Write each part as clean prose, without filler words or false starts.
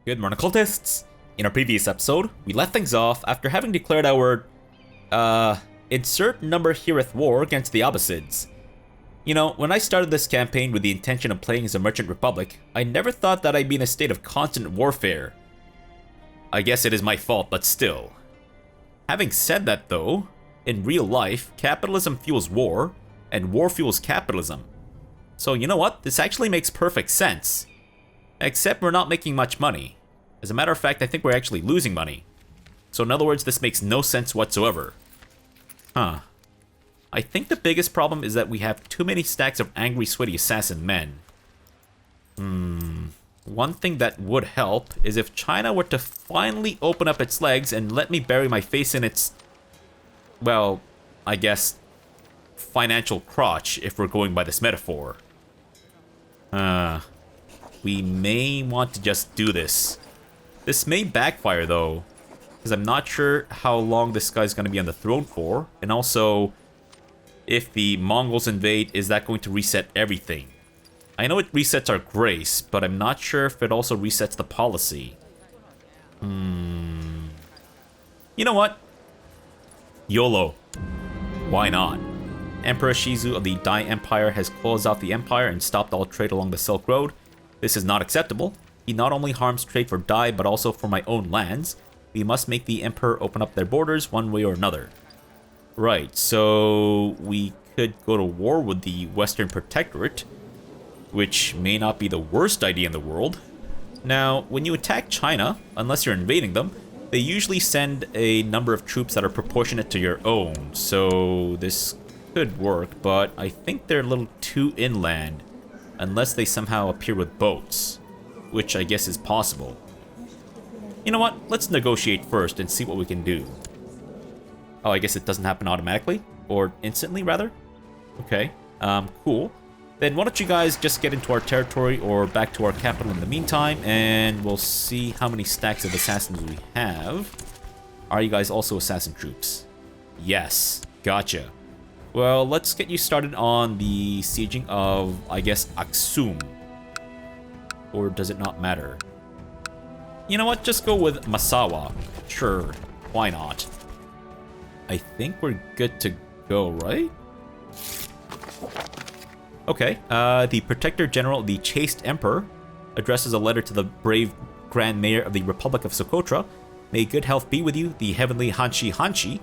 Good morning, cultists! In our previous episode, we left things off after having declared our, insert number hereth war against the Abbasids. You know, when I started this campaign with the intention of playing as a merchant republic, I never thought that I'd be in a state of constant warfare. I guess it is my fault, but still. Having said that though, in real life, capitalism fuels war, and war fuels capitalism. So you know what? This actually makes perfect sense. Except we're not making much money. As a matter of fact, I think we're actually losing money. So in other words, this makes no sense whatsoever. Huh. I think the biggest problem is that we have too many stacks of angry, sweaty assassin men. One thing that would help is if China were to finally open up its legs and let me bury my face in its, well, I guess, financial crotch, if we're going by this metaphor. We may want to just do this. This may backfire though, because I'm not sure how long this guy's going to be on the throne for, and also, if the Mongols invade, is that going to reset everything? I know it resets our grace, but I'm not sure if it also resets the policy. You know what? YOLO. Why not? Emperor Shizu of the Dai Empire has closed out the empire and stopped all trade along the Silk Road. This is not acceptable. He not only harms trade for Dai, but also for my own lands. We must make the Emperor open up their borders one way or another. Right, so we could go to war with the Western Protectorate, which may not be the worst idea in the world. Now, when you attack China, unless you're invading them, they usually send a number of troops that are proportionate to your own, so this could work, but I think they're a little too inland. Unless they somehow appear with boats, which I guess is possible. You know what? Let's negotiate first and see what we can do. Oh, I guess it doesn't happen automatically? Or instantly, rather? Okay, cool. Then why don't you guys just get into our territory or back to our capital in the meantime, and we'll see how many stacks of assassins we have. Are you guys also assassin troops? Yes, gotcha. Well, let's get you started on the sieging of, I guess, Aksum. Or does it not matter? You know what? Just go with Masawa. Sure, why not? I think we're good to go, right? Okay, the Protector General of the Chaste Emperor addresses a letter to the brave Grand Mayor of the Republic of Socotra. May good health be with you, the heavenly Hanshi.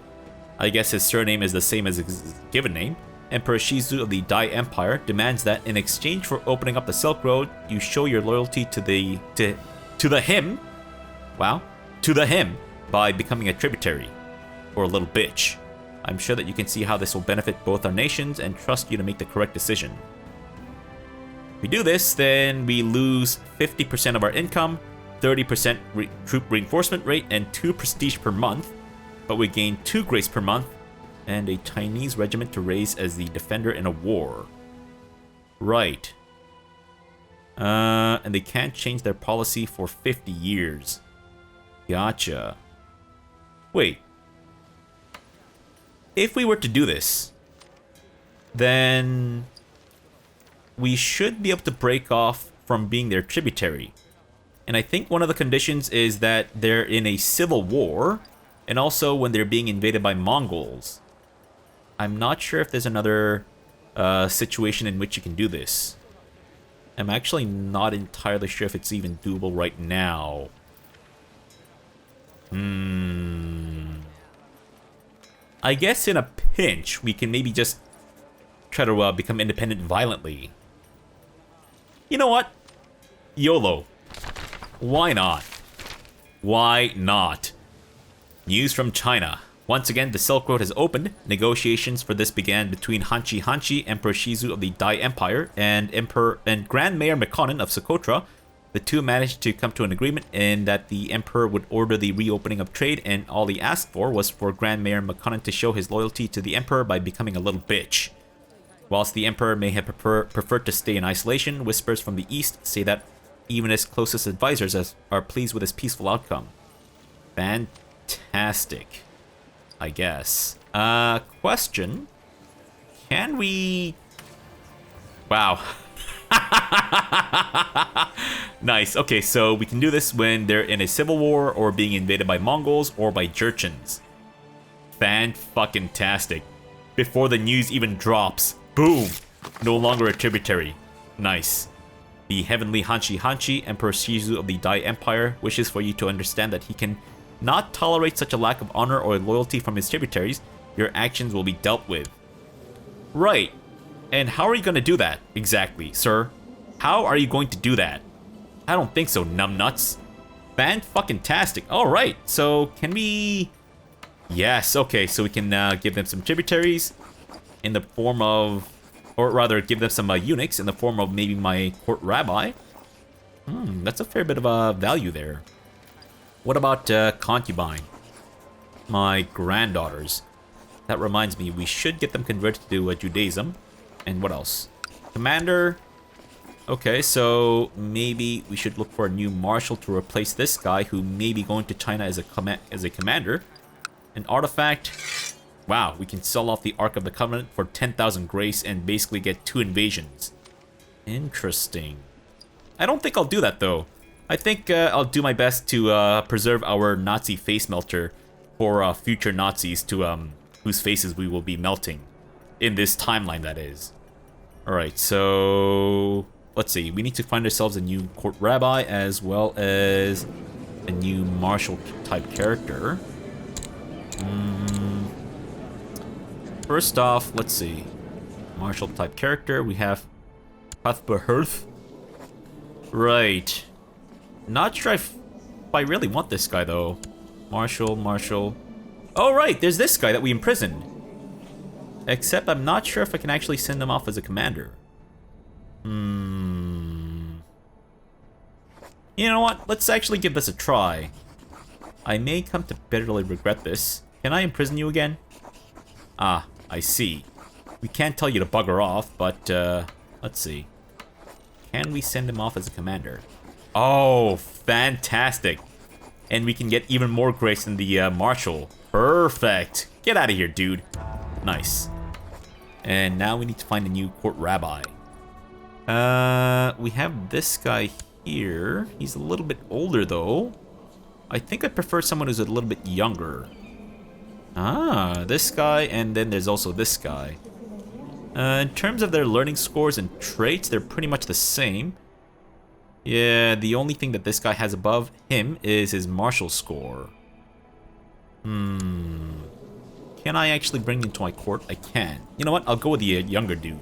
I guess his surname is the same as his given name. Emperor Shizu of the Dai Empire demands that in exchange for opening up the Silk Road, you show your loyalty to the him by becoming a tributary, or a little bitch. I'm sure that you can see how this will benefit both our nations and trust you to make the correct decision. If we do this, then we lose 50% of our income, 30% troop reinforcement rate, and 2 prestige per month. But we gain 2 grace per month, and a Chinese regiment to raise as the defender in a war. Right. And they can't change their policy for 50 years. Gotcha. Wait. If we were to do this, then we should be able to break off from being their tributary. And I think one of the conditions is that they're in a civil war, and also when they're being invaded by Mongols. I'm not sure if there's another situation in which you can do this. I'm actually not entirely sure if it's even doable right now. I guess in a pinch, we can maybe just try to become independent violently. You know what? YOLO. Why not? Why not? News from China. Once again, the Silk Road has opened. Negotiations for this began between Hanshi, Emperor Shizu of the Dai Empire, and Grand Mayor MacLeod of Socotra. The two managed to come to an agreement in that the Emperor would order the reopening of trade, and all he asked for was for Grand Mayor MacLeod to show his loyalty to the Emperor by becoming a little bitch. Whilst the Emperor may have preferred to stay in isolation, whispers from the east say that even his closest advisors are pleased with his peaceful outcome. Fantastic, I guess. Question. Can we Wow. Nice. Okay, so we can do this when they're in a civil war or being invaded by Mongols or by Jurchens. Fan-fucking-tastic. Before the news even drops. Boom! No longer a tributary. Nice. The Heavenly Hanshi Emperor Shizu of the Dai Empire, wishes for you to understand that he can not tolerate such a lack of honor or loyalty from his tributaries. Your actions will be dealt with. Right. And how are you going to do that, exactly, sir? How are you going to do that? I don't think so, numbnuts. Fan-fucking-tastic. Alright, so can we... Yes, okay, so we can give them some tributaries in the form of... Or rather, give them some eunuchs in the form of maybe my court rabbi. That's a fair bit of value there. What about concubine? My granddaughters. That reminds me, we should get them converted to Judaism. And what else? Commander. Okay, so maybe we should look for a new marshal to replace this guy who may be going to China as a commander. An artifact. Wow, we can sell off the Ark of the Covenant for 10,000 grace and basically get 2 invasions. Interesting. I don't think I'll do that though. I think I'll do my best to preserve our Nazi face melter for future Nazis to whose faces we will be melting. In this timeline, that is. Alright, so... Let's see, we need to find ourselves a new court rabbi as well as a new martial type character. First off, let's see. Martial type character, we have Hathberhurth. Right. Not sure if I really want this guy though. Marshal. Oh right, there's this guy that we imprisoned. Except I'm not sure if I can actually send him off as a commander. You know what? Let's actually give this a try. I may come to bitterly regret this. Can I imprison you again? Ah, I see. We can't tell you to bugger off, but let's see. Can we send him off as a commander? Oh, fantastic. And we can get even more grace in the marshal. Perfect. Get out of here, dude. Nice. And now we need to find a new court rabbi. We have this guy here. He's a little bit older, though. I think I prefer someone who's a little bit younger. Ah, this guy, and then there's also this guy. In terms of their learning scores and traits, they're pretty much the same. Yeah, the only thing that this guy has above him is his martial score. Can I actually bring you into my court? I can. You know what? I'll go with the younger dude.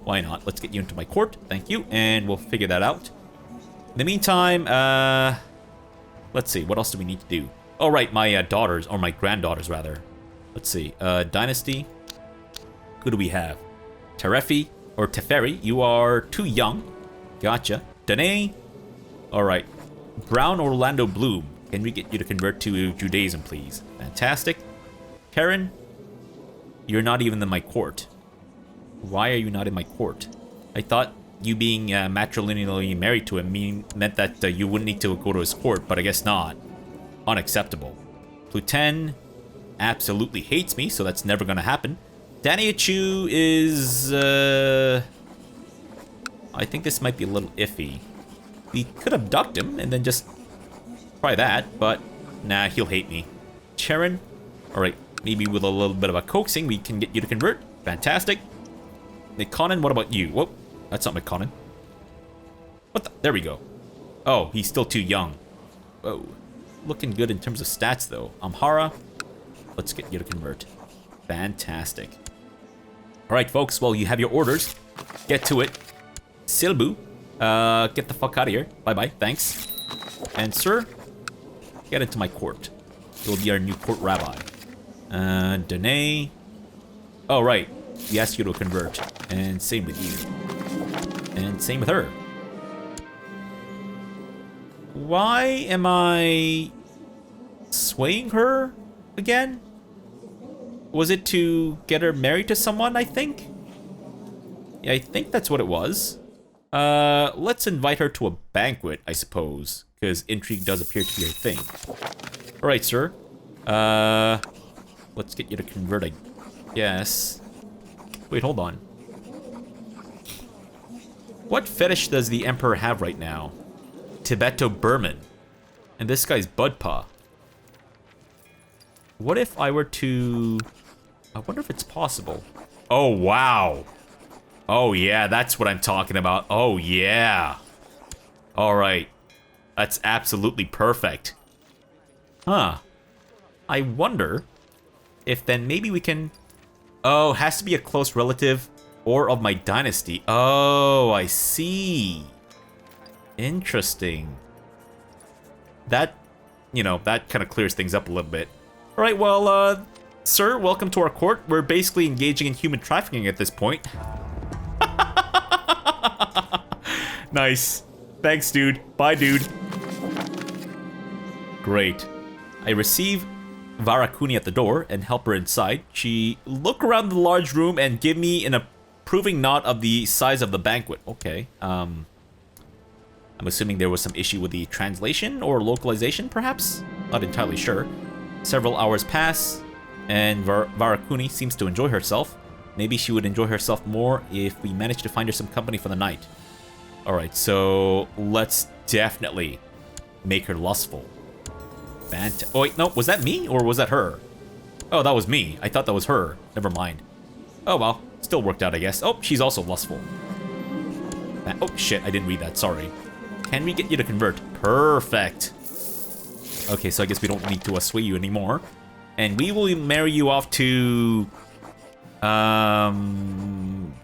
Why not? Let's get you into my court. Thank you. And we'll figure that out. In the meantime, let's see. What else do we need to do? Oh, right. My daughters, or my granddaughters, rather. Let's see. Dynasty. Who do we have? Terefi, or Teferi. You are too young. Gotcha. Danae. Alright. Brown Orlando Bloom. Can we get you to convert to Judaism, please? Fantastic. Karen. You're not even in my court. Why are you not in my court? I thought you being matrilineally married to him meant that you wouldn't need to go to his court, but I guess not. Unacceptable. Pluten absolutely hates me, so that's never gonna happen. Daniachu is... I think this might be a little iffy. We could abduct him and then just try that, but nah, he'll hate me. Charon, alright, maybe with a little bit of a coaxing, we can get you to convert. Fantastic. McConan, what about you? Whoop, that's not McConan. What the? There we go. Oh, he's still too young. Whoa. Looking good in terms of stats, though. Amhara, let's get you to convert. Fantastic. Alright, folks, well, you have your orders. Get to it. Silbu, get the fuck out of here. Bye-bye, thanks. And sir, get into my court. You'll be our new court rabbi. Danae. Oh, right. We asked you to convert. And same with you. And same with her. Why am I swaying her again? Was it to get her married to someone, I think? Yeah, I think that's what it was. Let's invite her to a banquet, I suppose. Because intrigue does appear to be a thing. Alright, sir. Let's get you to convert, I guess. Wait, hold on. What fetish does the Emperor have right now? Tibeto-Burman. And this guy's Budpa. What if I were to... I wonder if it's possible. Oh, wow. Oh, yeah, that's what I'm talking about. Oh, yeah. All right. That's absolutely perfect. Huh. I wonder if then maybe we can... Oh, has to be a close relative or of my dynasty. Oh, I see. Interesting. That, that kind of clears things up a little bit. All right, well, sir, welcome to our court. We're basically engaging in human trafficking at this point. Nice. Thanks, dude. Bye, dude. Great. I receive Varakuni at the door and help her inside. She look around the large room and give me an approving nod of the size of the banquet. Okay. I'm assuming there was some issue with the translation or localization, perhaps? Not entirely sure. Several hours pass, and Varakuni seems to enjoy herself. Maybe she would enjoy herself more if we managed to find her some company for the night. Alright, so let's definitely make her lustful. Oh, wait, no, was that me or was that her? Oh, that was me. I thought that was her. Never mind. Oh, well, still worked out, I guess. Oh, she's also lustful. Oh, shit, I didn't read that, sorry. Can we get you to convert? Perfect. Okay, so I guess we don't need to sway you anymore. And we will marry you off to...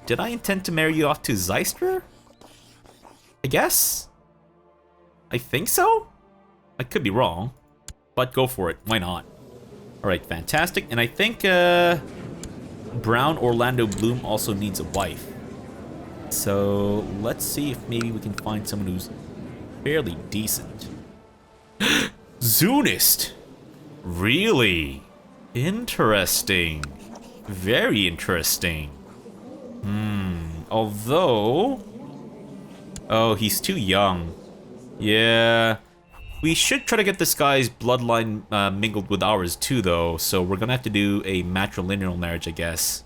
Did I intend to marry you off to Zeister? I guess? I think so? I could be wrong. But go for it. Why not? Alright, fantastic. And I think Brown Orlando Bloom also needs a wife. So let's see if maybe we can find someone who's fairly decent. Zunist! Really? Interesting. Very interesting. Although... Oh, he's too young. Yeah. We should try to get this guy's bloodline mingled with ours too, though. So we're gonna have to do a matrilineal marriage, I guess.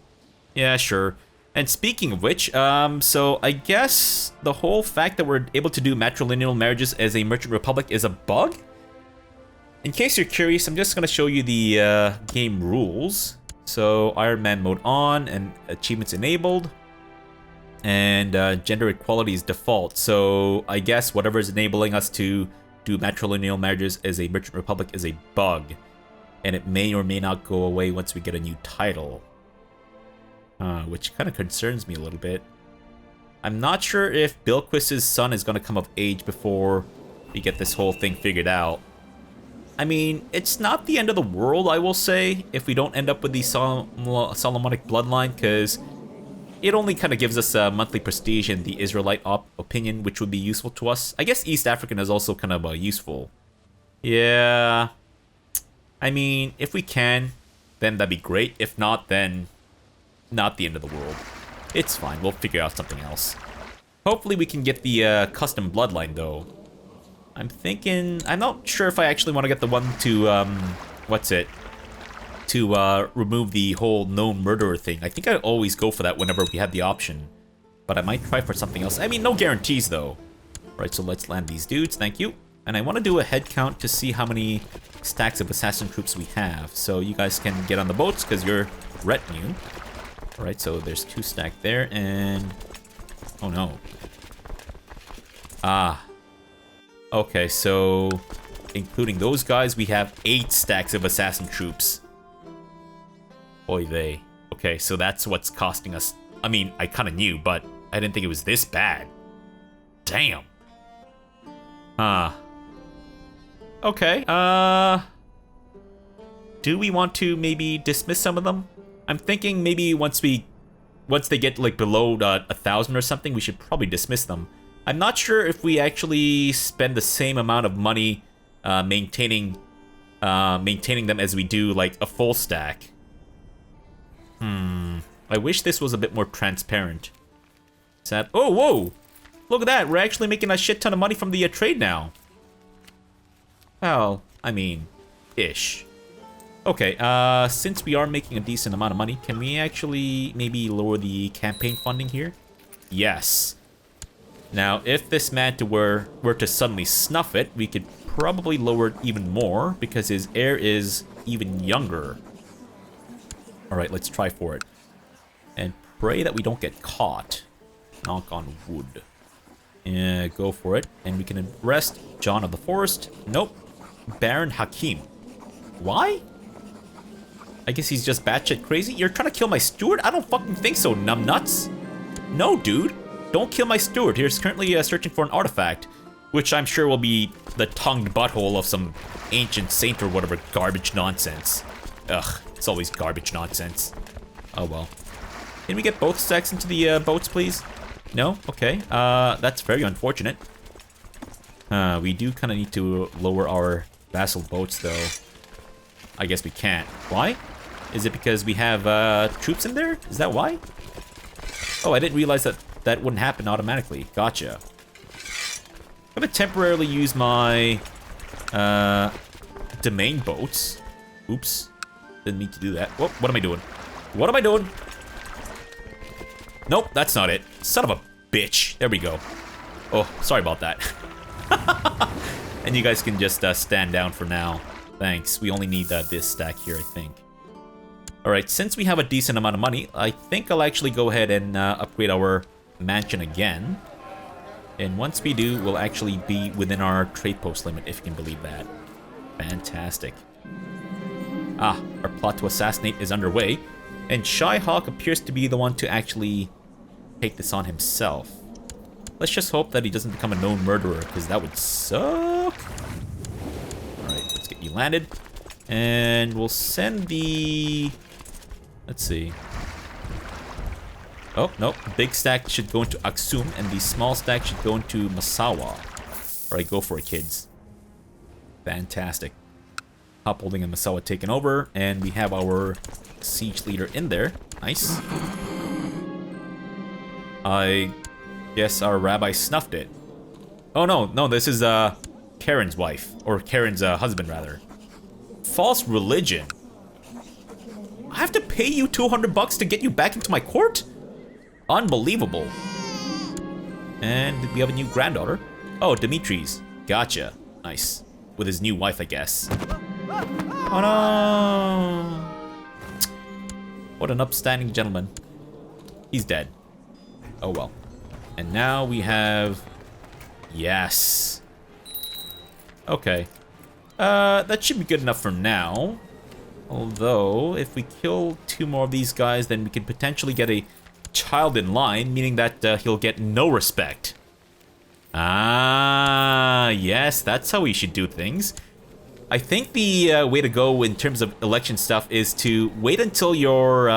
Yeah, sure. And speaking of which, so I guess the whole fact that we're able to do matrilineal marriages as a merchant republic is a bug? In case you're curious, I'm just gonna show you the game rules. So Iron Man mode on and achievements enabled. And gender equality is default. So I guess whatever is enabling us to do matrilineal marriages as a merchant republic is a bug. And it may or may not go away once we get a new title. Which kind of concerns me a little bit. I'm not sure if Bilquis's son is going to come of age before we get this whole thing figured out. I mean, it's not the end of the world, I will say, if we don't end up with the Solomonic bloodline, because it only kind of gives us a monthly prestige in the Israelite opinion, which would be useful to us. I guess East African is also kind of useful. Yeah. I mean, if we can, then that'd be great. If not, then not the end of the world. It's fine. We'll figure out something else. Hopefully we can get the custom bloodline, though. I'm thinking... I'm not sure if I actually want to get the one to, what's it? To remove the whole known murderer thing. I think I always go for that whenever we have the option. But I might try for something else. I mean, no guarantees, though. Right, so let's land these dudes. Thank you. And I want to do a head count to see how many stacks of assassin troops we have. So you guys can get on the boats, because you're retinue. Alright, so there's 2 stacked there, and... Oh, no. Ah. Okay, so... including those guys, we have 8 stacks of assassin troops. Oy vey. Okay, so that's what's costing us... I mean, I kind of knew, but I didn't think it was this bad. Damn. Okay, do we want to maybe dismiss some of them? I'm thinking maybe once they get like below 1,000 or something, we should probably dismiss them. I'm not sure if we actually spend the same amount of money maintaining them as we do like a full stack. I wish this was a bit more transparent. Sad. Oh, whoa! Look at that! We're actually making a shit ton of money from the trade now. Well, I mean, ish. Okay, since we are making a decent amount of money, can we actually maybe lower the campaign funding here? Yes. Now, if this man were to suddenly snuff it, we could probably lower it even more because his heir is even younger. Alright, let's try for it. And pray that we don't get caught. Knock on wood. Yeah, go for it. And we can arrest John of the Forest. Nope. Baron Hakim. Why? I guess he's just batshit crazy. You're trying to kill my steward? I don't fucking think so, numbnuts. No, dude. Don't kill my steward. He's currently searching for an artifact, which I'm sure will be the tongued butthole of some ancient saint or whatever garbage nonsense. Ugh, it's always garbage nonsense. Oh well. Can we get both stacks into the boats, please? No? Okay. That's very unfortunate. We do kind of need to lower our vassal boats, though. I guess we can't. Why? Is it because we have troops in there? Is that why? Oh, I didn't realize that that wouldn't happen automatically. Gotcha. I'm gonna temporarily use my domain boats. Oops. Didn't mean to do that. Whoop, what am I doing? What am I doing? Nope, that's not it. Son of a bitch. There we go. Oh, sorry about that. And you guys can just stand down for now. Thanks. We only need this stack here, I think. Alright, since we have a decent amount of money, I think I'll actually go ahead and upgrade our mansion again. And once we do, we'll actually be within our trade post limit, if you can believe that. Fantastic. Ah, our plot to assassinate is underway. And Shy Hawk appears to be the one to actually take this on himself. Let's just hope that he doesn't become a known murderer, because that would suck. Alright, let's get you landed. And we'll send the... Let's see. Oh, no. Big stack should go into Aksum, and the small stack should go into Masawa. Alright, go for it, kids. Fantastic. Hop holding and Masawa taken over, and we have our siege leader in there. Nice. I guess our rabbi snuffed it. Oh, no, this is Karen's wife, or Karen's husband, rather. False religion. I have to pay you $200 to get you back into my court? Unbelievable. And we have a new granddaughter. Oh, Dimitri's. Gotcha. Nice. With his new wife, I guess. Oh no! What an upstanding gentleman. He's dead. Oh well. And now we have... Yes. Okay. That should be good enough for now. Although, if we kill 2 more of these guys, then we could potentially get a child in line, meaning that he'll get no respect. Ah, yes, that's how we should do things. I think the way to go in terms of election stuff is to wait until your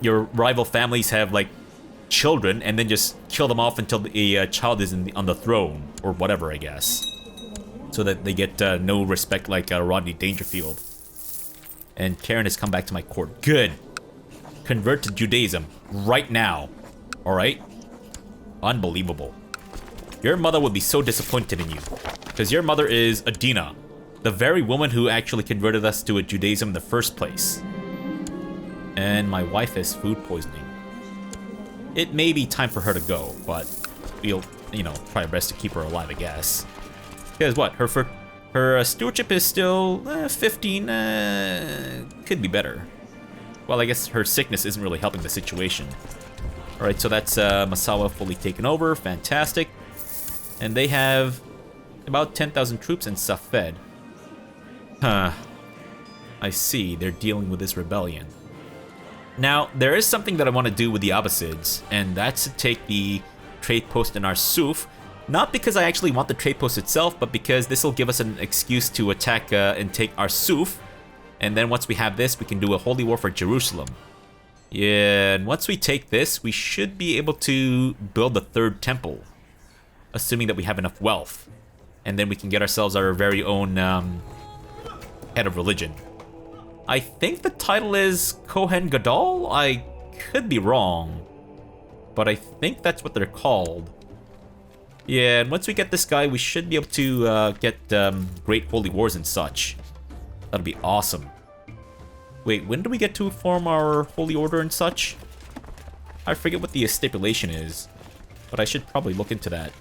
rival families have, like, children, and then just kill them off until a child is on the throne, or whatever, I guess. So that they get no respect like Rodney Dangerfield. And Karen has come back to my court. Good. Convert to Judaism right now. Alright? Unbelievable. Your mother would be so disappointed in you. Because your mother is Adina, the very woman who actually converted us to Judaism in the first place. And my wife has food poisoning. It may be time for her to go, but we'll, try our best to keep her alive, I guess. Because what? Her stewardship is still 15. Could be better. Well, I guess her sickness isn't really helping the situation. Alright, so that's Masawa fully taken over. Fantastic. And they have about 10,000 troops in Safed. Huh. I see. They're dealing with this rebellion. Now, there is something that I want to do with the Abbasids, and that's to take the trade post in Arsuf. Not because I actually want the trade post itself, but because this will give us an excuse to attack and take Arsuf. And then once we have this, we can do a holy war for Jerusalem. Yeah, and once we take this, we should be able to build the 3rd temple. Assuming that we have enough wealth. And then we can get ourselves our very own head of religion. I think the title is Kohen Gadol? I could be wrong. But I think that's what they're called. Yeah, and once we get this guy, we should be able to get great holy wars and such. That'll be awesome. Wait, when do we get to form our holy order and such? I forget what the stipulation is. but I should probably look into that.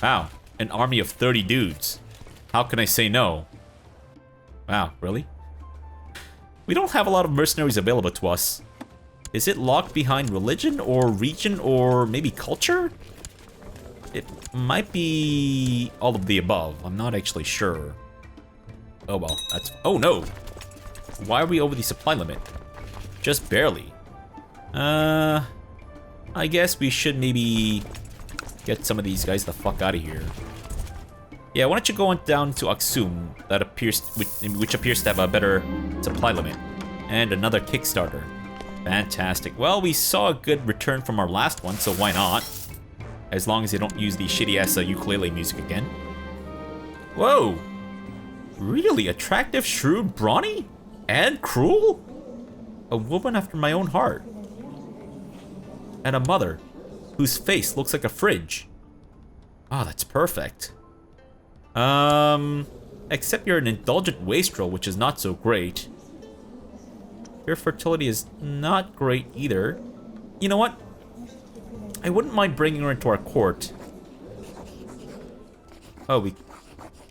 Wow, an army of 30 dudes. How can I say no? Wow, really? We don't have a lot of mercenaries available to us. Is it locked behind religion or region or maybe culture? It might be all of the above. I'm not actually sure. Oh well, that's... Oh no! Why are we over the supply limit? Just barely. I guess we should maybe get some of these guys the fuck out of here. Yeah, why don't you go on down to Aksum, that appears, which appears to have a better supply limit. And another Kickstarter. Fantastic. Well, we saw a good return from our last one, so why not? As long as they don't use the shitty-ass ukulele music again. Whoa! Really attractive, shrewd, brawny? And cruel? A woman after my own heart. And a mother whose face looks like a fridge. Oh, that's perfect. Except you're an indulgent wastrel, which is not so great. Your fertility is not great either. You know what? I wouldn't mind bringing her into our court. Oh, we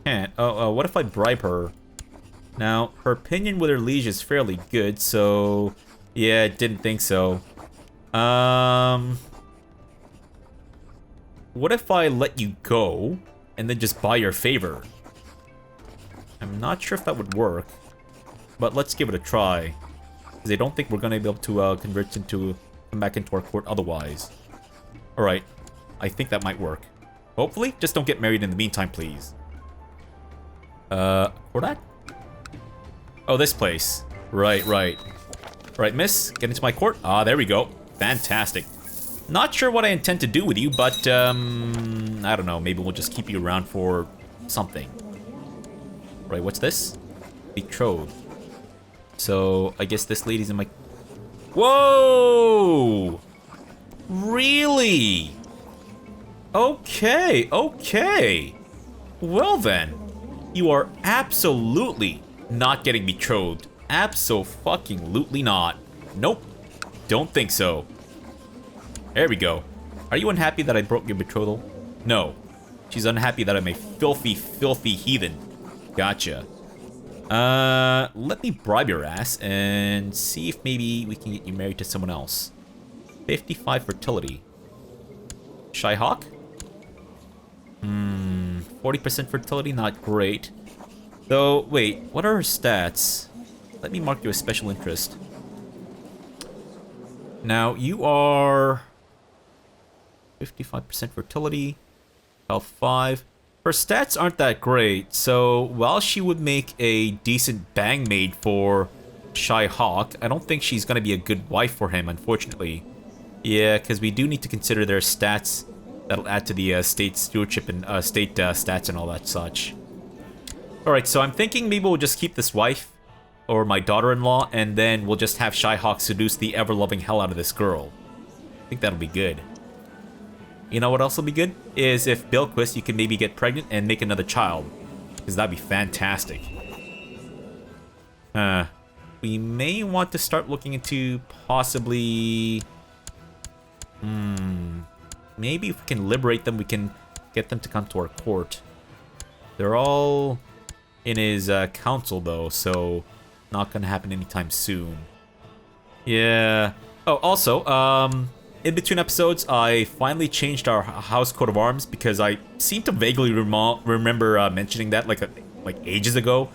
can't. Oh, what if I bribe her? Now, her opinion with her liege is fairly good, so... Yeah, didn't think so. What if I let you go, and then just buy your favor? I'm not sure if that would work, but let's give it a try. Because I don't think we're gonna be able to convert into... come back into our court otherwise. Alright, I think that might work. Hopefully, just don't get married in the meantime, please. Court? Oh, this place. Right. Right, miss, get into my court. Ah, there we go. Fantastic. Not sure what I intend to do with you, but, I don't know. Maybe we'll just keep you around for something. Right, what's this? Betrothed. So, I guess this lady's in my... Whoa! Really? Okay. Well then, you are absolutely not getting betrothed. Abso-fucking-lutely not. Nope. Don't think so. There we go. Are you unhappy that I broke your betrothal? No. She's unhappy that I'm a filthy, filthy heathen. Gotcha. Let me bribe your ass and see if maybe we can get you married to someone else. 55 fertility. Shy Hawk? 40% fertility, not great. Though, wait, what are her stats? Let me mark you as special interest. Now, you are... 55% fertility. Health 5. Her stats aren't that great, so while she would make a decent bang maid for Shy Hawk, I don't think she's gonna be a good wife for him, unfortunately. Yeah, because we do need to consider their stats that'll add to the state stewardship and state stats and all that such. Alright, so I'm thinking maybe we'll just keep this wife, or my daughter-in-law, and then we'll just have Shy Hawk seduce the ever-loving hell out of this girl. I think that'll be good. You know what else will be good? Is if Bilquist, you can maybe get pregnant and make another child. Because that'd be fantastic. We may want to start looking into possibly... Maybe if we can liberate them, we can get them to come to our court. They're all in his council, though, so not gonna happen anytime soon. Yeah. Oh, also, in between episodes, I finally changed our house coat of arms because I seem to vaguely remember mentioning that like ages ago.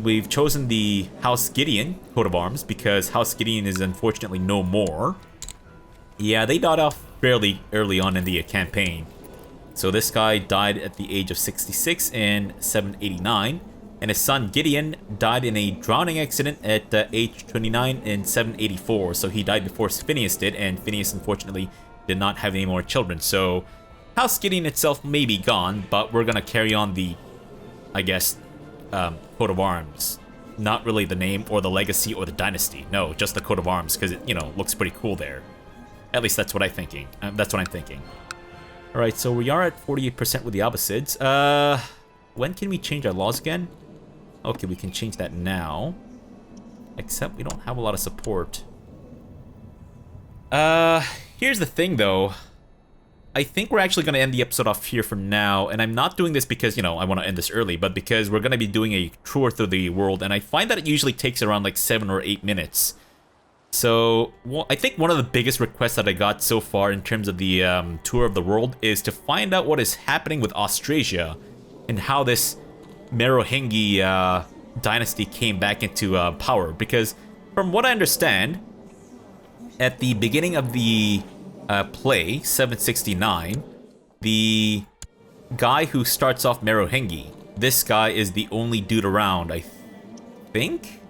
We've chosen the House Gideon coat of arms because House Gideon is unfortunately no more. Yeah, they died off fairly early on in the campaign. So this guy died at the age of 66 in 789, and his son Gideon died in a drowning accident at age 29 in 784. So he died before Phineas did, and Phineas unfortunately did not have any more children. So House Gideon itself may be gone, but we're gonna carry on the, I guess, coat of arms. Not really the name or the legacy or the dynasty. No, just the coat of arms because it, you know, looks pretty cool there. At least that's what I'm thinking. All right, so we are at 48% with the Abbasids. When can we change our laws again? Okay, we can change that now. Except we don't have a lot of support. Here's the thing, though. I think we're actually going to end the episode off here for now, and I'm not doing this because, you know, I want to end this early, but because we're going to be doing a tour through the world, and I find that it usually takes around like 7 or 8 minutes. So, well, I think one of the biggest requests that I got so far in terms of the tour of the world is to find out what is happening with Austrasia and how this Merovingi dynasty came back into power. Because from what I understand, at the beginning of the play, 769, the guy who starts off Merovingi, this guy is the only dude around, I think?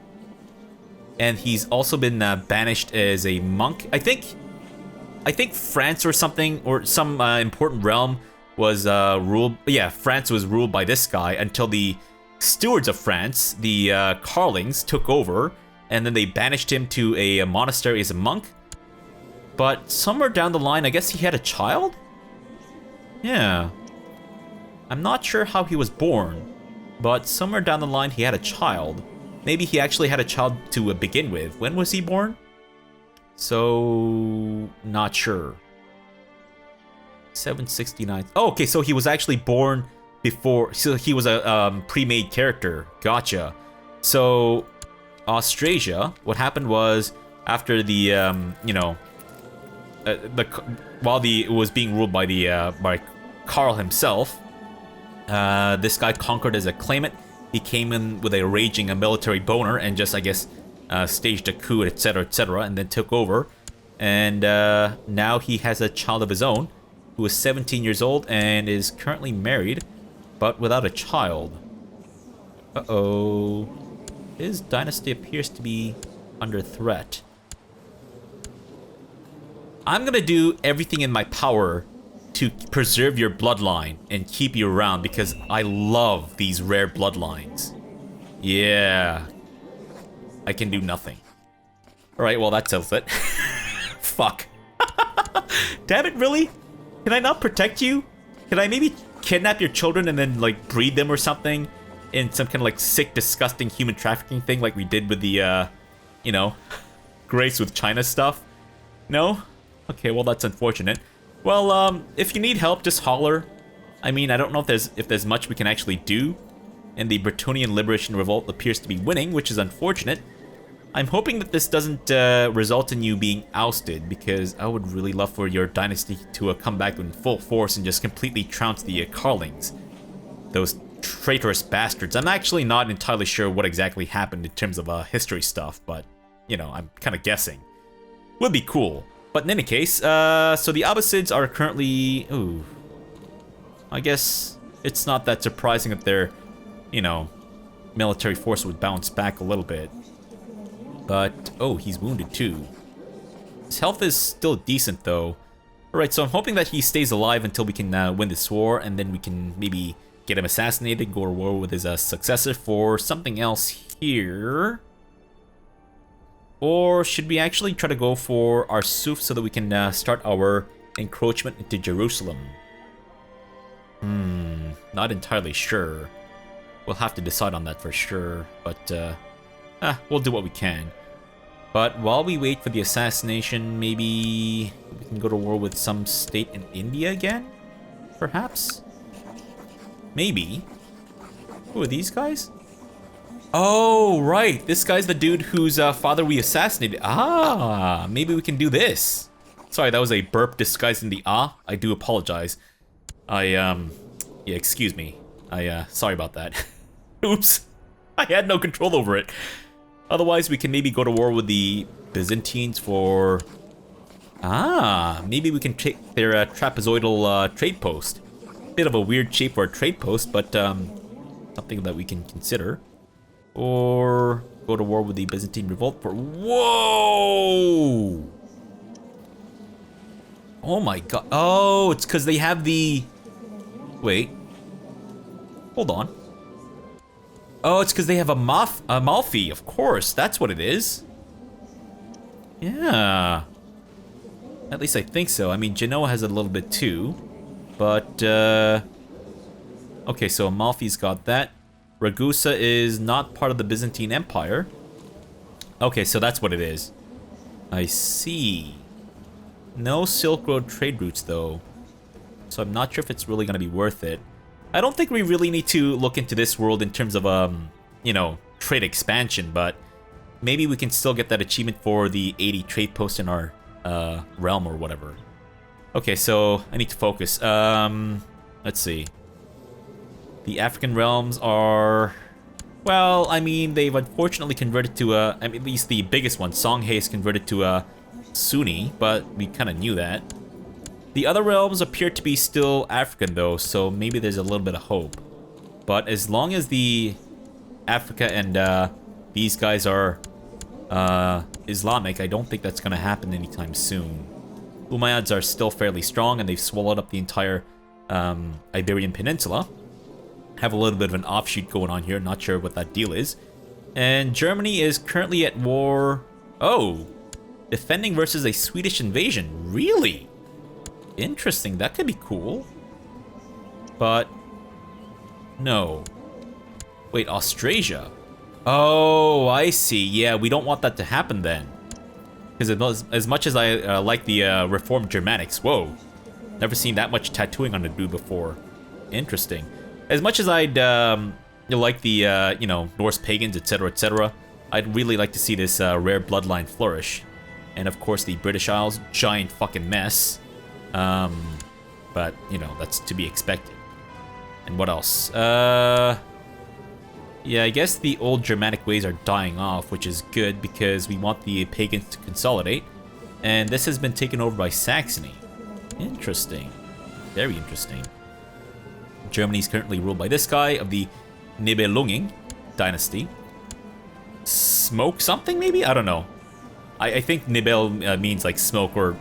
And he's also been banished as a monk. I think France or something, or some important realm was ruled. Yeah, France was ruled by this guy until the stewards of France, the Carlings, took over, and then they banished him to a monastery as a monk. But somewhere down the line, I guess he had a child? Yeah. I'm not sure how he was born, but somewhere down the line he had a child. Maybe he actually had a child to begin with. When was he born? So, not sure. 769. Oh, okay, so he was actually born before. So he was a pre-made character. Gotcha. So, Austrasia, what happened was after the, you know, while it was being ruled by by Karl himself, this guy conquered as a claimant. He came in with a raging military boner and just, I guess, staged a coup, etc., and then took over. And now he has a child of his own who is 17 years old and is currently married, but without a child. Uh-oh. His dynasty appears to be under threat. I'm gonna do everything in my power to preserve your bloodline and keep you around because I love these rare bloodlines. Yeah. I can do nothing. Alright, well that settles it. Fuck. Damn it, really? Can I not protect you? Can I maybe kidnap your children and then, like, breed them or something? In some kind of, like, sick, disgusting human trafficking thing like we did with the, you know, Grace with China stuff? No? Okay, well that's unfortunate. Well, if you need help, just holler. I mean, I don't know if there's much we can actually do. And the Bretonnian Liberation Revolt appears to be winning, which is unfortunate. I'm hoping that this doesn't result in you being ousted, because I would really love for your dynasty to come back in full force and just completely trounce the Carlings. Those traitorous bastards. I'm actually not entirely sure what exactly happened in terms of history stuff, but, you know, I'm kind of guessing. Would be cool. But in any case, so the Abbasids are currently... Ooh. I guess it's not that surprising that their, you know, military force would bounce back a little bit. But, oh, he's wounded too. His health is still decent though. Alright, so I'm hoping that he stays alive until we can win this war, and then we can maybe get him assassinated, go to war with his successor for something else here. Or should we actually try to go for our Arsuf so that we can start our encroachment into Jerusalem? Not entirely sure. We'll have to decide on that for sure, but we'll do what we can. But while we wait for the assassination, maybe we can go to war with some state in India again? Perhaps? Maybe. Who are these guys? Oh, right. This guy's the dude whose father we assassinated. Ah, maybe we can do this. Sorry, that was a burp disguised in the ah. I do apologize. Yeah, excuse me. Sorry about that. Oops. I had no control over it. Otherwise, we can maybe go to war with the Byzantines for... Ah, maybe we can take their trapezoidal trade post. Bit of a weird shape for a trade post, but something that we can consider. Or go to war with the Byzantine revolt for... Whoa! Oh my god. Oh, it's because they have the... Wait. Hold on. Oh, it's because they have a Amalfi, of course. That's what it is. Yeah. At least I think so. I mean, Genoa has a little bit too. But, okay, so Amalfi's got that. Ragusa is not part of the Byzantine Empire. Okay, so that's what it is. I see. No Silk Road trade routes, though. So I'm not sure if it's really going to be worth it. I don't think we really need to look into this world in terms of, you know, trade expansion, but maybe we can still get that achievement for the 80 trade posts in our realm or whatever. Okay, so I need to focus. Let's see. The African realms are... Well, I mean, they've unfortunately converted to I mean, at least the biggest one, Songhay, is converted to Sunni, but we kind of knew that. The other realms appear to be still African, though, so maybe there's a little bit of hope. But as long as the Africa and these guys are Islamic, I don't think that's going to happen anytime soon. Umayyads are still fairly strong, and they've swallowed up the entire Iberian Peninsula. Have a little bit of an offshoot going on here, not sure what that deal is. And Germany is currently at war... Oh! Defending versus a Swedish invasion. Really? Interesting, that could be cool. But... no. Wait, Austrasia? Oh, I see. Yeah, we don't want that to happen then. Because as much as I like the Reformed Germanics... Whoa. Never seen that much tattooing on a dude before. Interesting. As much as I'd like the, you know, Norse pagans, etc., I'd really like to see this rare bloodline flourish. And of course, the British Isles, giant fucking mess. But, you know, that's to be expected. And what else? Yeah, I guess the old Germanic ways are dying off, which is good because we want the pagans to consolidate. And this has been taken over by Saxony. Interesting. Very interesting. Germany is currently ruled by this guy of the Nibelungen dynasty. Smoke something, maybe? I don't know. I think Nibel means like smoke or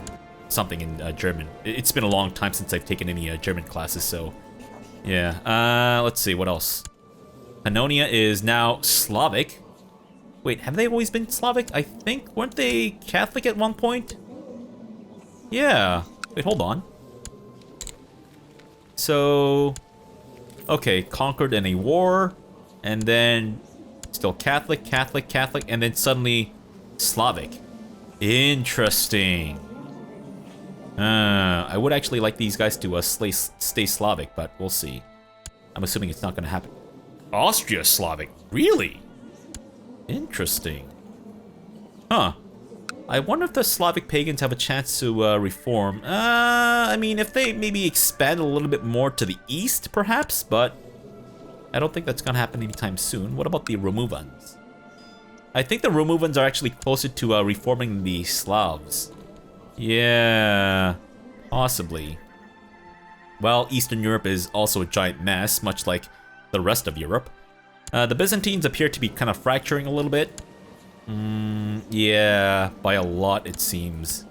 something in German. It's been a long time since I've taken any German classes, so... yeah. Let's see, what else? Pannonia is now Slavic. Wait, have they always been Slavic? I think, weren't they Catholic at one point? Yeah. Wait, hold on. So... okay, conquered in a war, and then still Catholic, and then suddenly Slavic. Interesting. I would actually like these guys to stay Slavic, but we'll see. I'm assuming it's not going to happen. Austria Slavic? Really? Interesting. Huh. I wonder if the Slavic pagans have a chance to reform. I mean, if they maybe expand a little bit more to the east, perhaps, but I don't think that's going to happen anytime soon. What about the Romovans? I think the Romovans are actually closer to reforming the Slavs. Yeah, possibly. Well, Eastern Europe is also a giant mess, much like the rest of Europe. The Byzantines appear to be kind of fracturing a little bit. Yeah, by a lot it seems.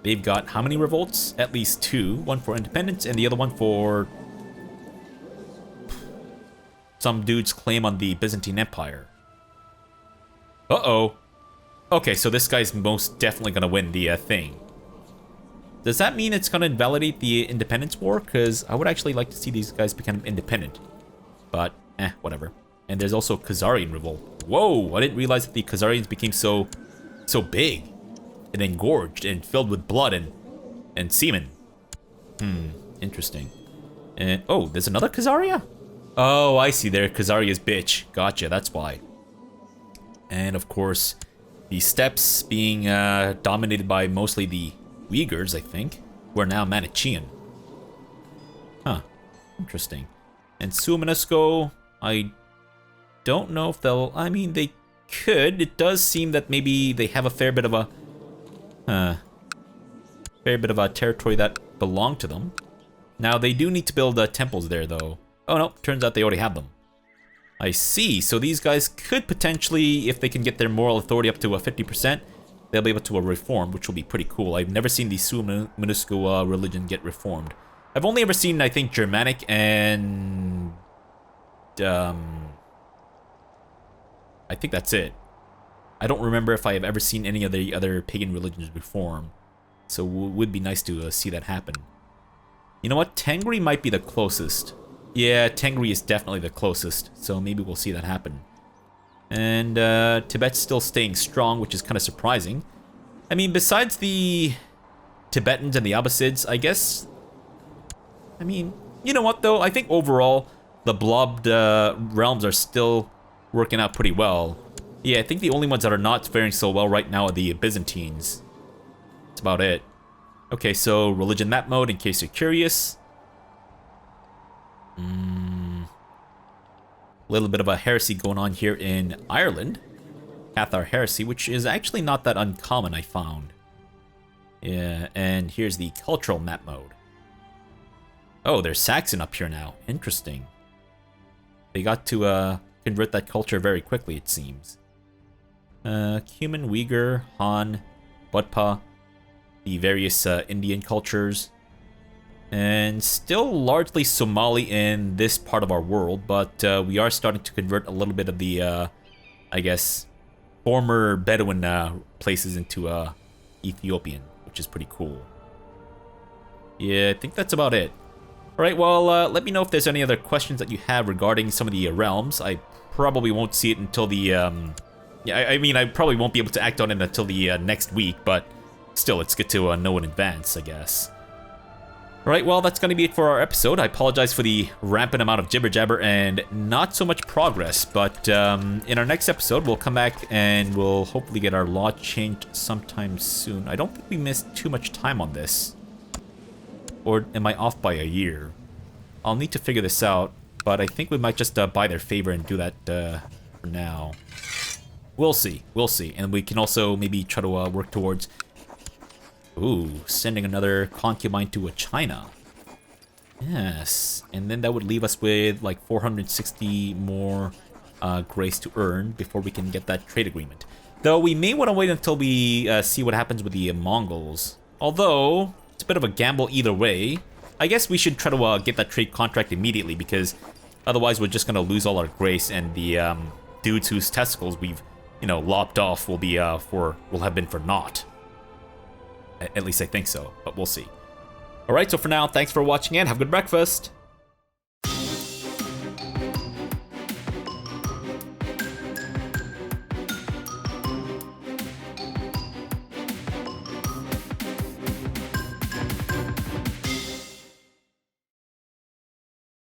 They've got how many revolts? At least 2. One for independence and the other one for... some dude's claim on the Byzantine Empire. Uh-oh. Okay, so this guy's most definitely gonna win the thing. Does that mean it's gonna invalidate the independence war? Because I would actually like to see these guys become independent. But, whatever. And there's also Khazarian revolt. Whoa, I didn't realize that the Khazarians became so big. And engorged and filled with blood and semen. Interesting. And, oh, there's another Khazaria? Oh, I see, they're Khazaria's bitch. Gotcha, that's why. And of course, the steppes being dominated by mostly the Uyghurs, I think, who are now Manichean. Huh, interesting. And Suaminusco, I don't know if they'll... I mean, they could. It does seem that maybe they have a fair bit of a... territory that belonged to them. Now, they do need to build temples there, though. Oh, no, turns out they already have them. I see. So these guys could potentially, if they can get their moral authority up to 50%, they'll be able to reform, which will be pretty cool. I've never seen the Suaminusco religion get reformed. I've only ever seen, I think, Germanic and... I think that's it. I don't remember if I have ever seen any of the other pagan religions reform. So it would be nice to see that happen. You know what? Tengri might be the closest. Yeah, Tengri is definitely the closest. So maybe we'll see that happen. And Tibet's still staying strong, which is kind of surprising. I mean, besides the Tibetans and the Abbasids, I guess. I mean, you know what though? I think overall the blobbed realms are still working out pretty well. Yeah, I think the only ones that are not faring so well right now are the Byzantines. That's about it. Okay, so religion map mode in case you're curious. A little bit of a heresy going on here in Ireland. Cathar heresy, which is actually not that uncommon, I found. Yeah, and here's the cultural map mode. Oh, there's Saxon up here now. Interesting. They got to convert that culture very quickly, it seems. Cuman, Uyghur, Han, Budpa, the various Indian cultures. And still largely Somali in this part of our world, but we are starting to convert a little bit of the, I guess, former Bedouin places into Ethiopian, which is pretty cool. Yeah, I think that's about it. Alright, well, let me know if there's any other questions that you have regarding some of the realms. I probably won't see it until the, yeah, I mean, I probably won't be able to act on it until the next week, but still, it's good to know in advance, I guess. Alright, well, that's going to be it for our episode. I apologize for the rampant amount of jibber-jabber and not so much progress, but in our next episode, we'll come back and we'll hopefully get our law changed sometime soon. I don't think we missed too much time on this. Or am I off by a year? I'll need to figure this out, but I think we might just buy their favor and do that for now. We'll see, and we can also maybe try to work towards... Ooh, sending another concubine to China. Yes, and then that would leave us with like 460 more grace to earn before we can get that trade agreement. Though we may want to wait until we see what happens with the Mongols. Although, it's a bit of a gamble either way. I guess we should try to get that trade contract immediately, because otherwise we're just going to lose all our grace, and the dudes whose testicles we've, you know, lopped off will be will have been for naught. At least I think so, but we'll see. Alright, so for now, thanks for watching and have a good breakfast!